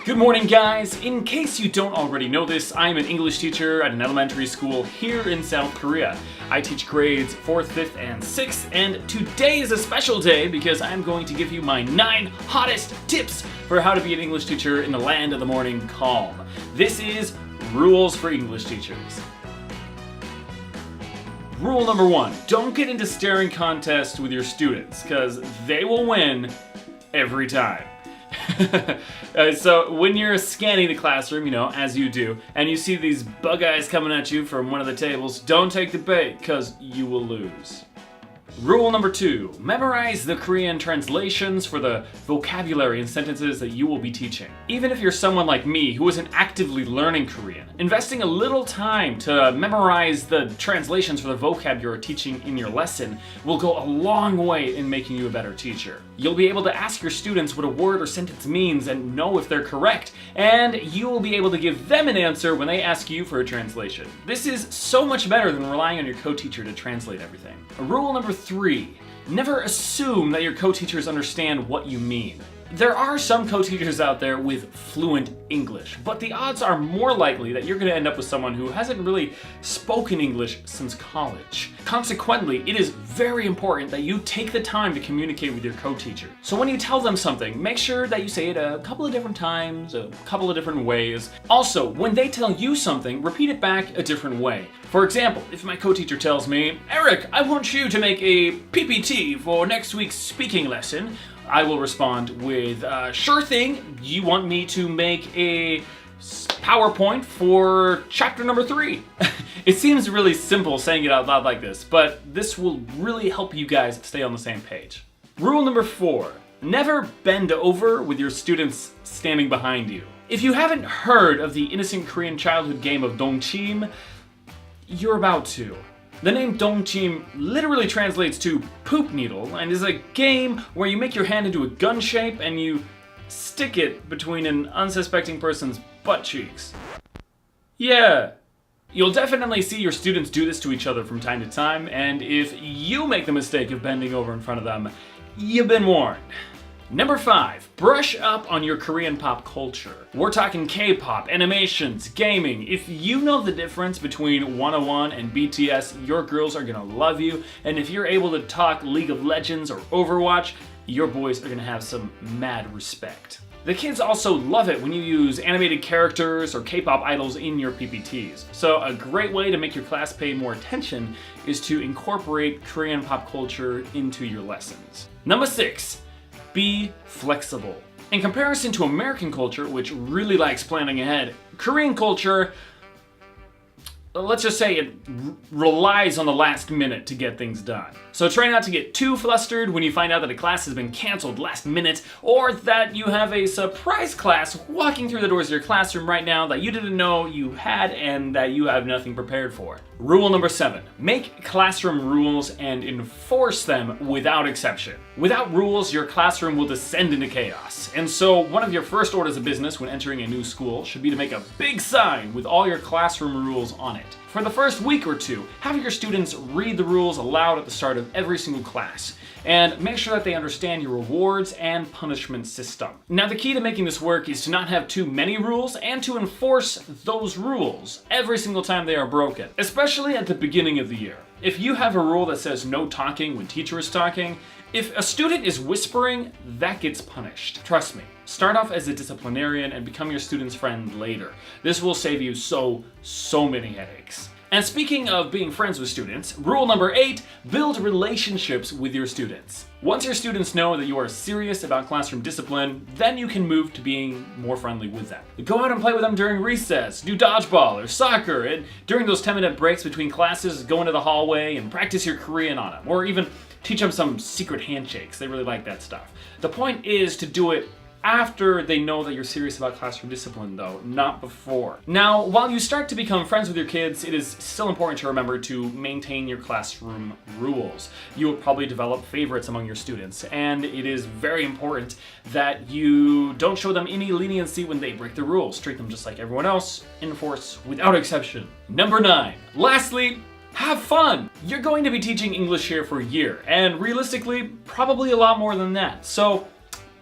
Good morning, guys! In case you don't already know this, I'm an English teacher at an elementary school here in South Korea. I teach grades 4th, 5th, and 6th, and today is a special day because I'm going to give you my 9 hottest tips for how to be an English teacher in the land of the morning calm. This is Rules for English Teachers. Rule number 1, don't get into staring contests with your students, because they will win every time. So when you're scanning the classroom, as you do, and you see these bug eyes coming at you from one of the tables, don't take the bait, because you will lose. Rule number 2, memorize the Korean translations for the vocabulary and sentences that you will be teaching. Even if you're someone like me who isn't actively learning Korean, investing a little time to memorize the translations for the vocab you're teaching in your lesson will go a long way in making you a better teacher. You'll be able to ask your students what a word or sentence means and know if they're correct, and you will be able to give them an answer when they ask you for a translation. This is so much better than relying on your co-teacher to translate everything. Rule number 3, never assume that your co-teachers understand what you mean. There are some co-teachers out there with fluent English, but the odds are more likely that you're going to end up with someone who hasn't really spoken English since college. Consequently, it is very important that you take the time to communicate with your co-teacher. So when you tell them something, make sure that you say it a couple of different times, a couple of different ways. Also, when they tell you something, repeat it back a different way. For example, if my co-teacher tells me, "Eric, I want you to make a PPT for next week's speaking lesson," I will respond with, "Sure thing, you want me to make a PowerPoint for chapter number 3. It seems really simple saying it out loud like this, but this will really help you guys stay on the same page. Rule number 4, never bend over with your students standing behind you. If you haven't heard of the innocent Korean childhood game of Dongchim, you're about to. The name Dongchim literally translates to poop needle and is a game where you make your hand into a gun shape and you stick it between an unsuspecting person's butt cheeks. Yeah, you'll definitely see your students do this to each other from time to time, and if you make the mistake of bending over in front of them, you've been warned. Number 5, brush up on your Korean pop culture. We're talking K-pop, animations, gaming. If you know the difference between 101 and BTS, your girls are gonna love you. And if you're able to talk League of Legends or Overwatch, your boys are gonna have some mad respect. The kids also love it when you use animated characters or K-pop idols in your PPTs. So a great way to make your class pay more attention is to incorporate Korean pop culture into your lessons. Number 6, be flexible. In comparison to American culture, which really likes planning ahead, Korean culture, let's just say it relies on the last minute to get things done. So try not to get too flustered when you find out that a class has been canceled last minute, or that you have a surprise class walking through the doors of your classroom right now that you didn't know you had and that you have nothing prepared for. Rule number 7, make classroom rules and enforce them without exception. Without rules, your classroom will descend into chaos. And so one of your first orders of business when entering a new school should be to make a big sign with all your classroom rules on it. For the first week or two, have your students read the rules aloud at the start of every single class, and make sure that they understand your rewards and punishment system. Now, the key to making this work is to not have too many rules and to enforce those rules every single time they are broken, especially at the beginning of the year. If you have a rule that says no talking when teacher is talking, if a student is whispering, that gets punished. Trust me. Start off as a disciplinarian and become your student's friend later. This will save you so many headaches. And speaking of being friends with students, rule number 8, build relationships with your students. Once your students know that you are serious about classroom discipline, then you can move to being more friendly with them. Go out and play with them during recess, do dodgeball or soccer, and during those 10-minute breaks between classes, go into the hallway and practice your Korean on them, or even teach them some secret handshakes. They really like that stuff. The point is to do it after they know that you're serious about classroom discipline, though, not before. Now, while you start to become friends with your kids, it is still important to remember to maintain your classroom rules. You will probably develop favorites among your students, and it is very important that you don't show them any leniency when they break the rules. Treat them just like everyone else, enforce without exception. Number 9, lastly, have fun! You're going to be teaching English here for a year, and realistically, probably a lot more than that. So,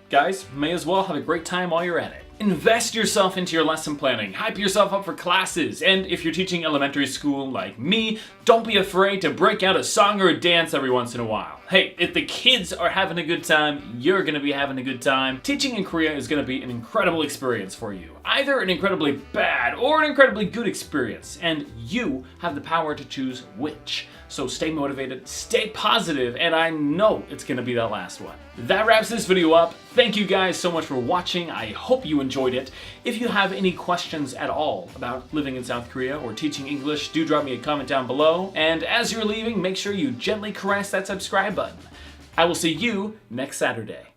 guys, may as well have a great time while you're at it. Invest yourself into your lesson planning, hype yourself up for classes, and if you're teaching elementary school like me, don't be afraid to break out a song or a dance every once in a while. Hey, if the kids are having a good time, you're gonna be having a good time. Teaching in Korea is gonna be an incredible experience for you. Either an incredibly bad or an incredibly good experience, and you have the power to choose which. So stay motivated, stay positive, and I know it's gonna be that last one. That wraps this video up. Thank you guys so much for watching. I hope you enjoyed it. If you have any questions at all about living in South Korea or teaching English, do drop me a comment down below. And as you're leaving, make sure you gently caress that subscribe button. I will see you next Saturday.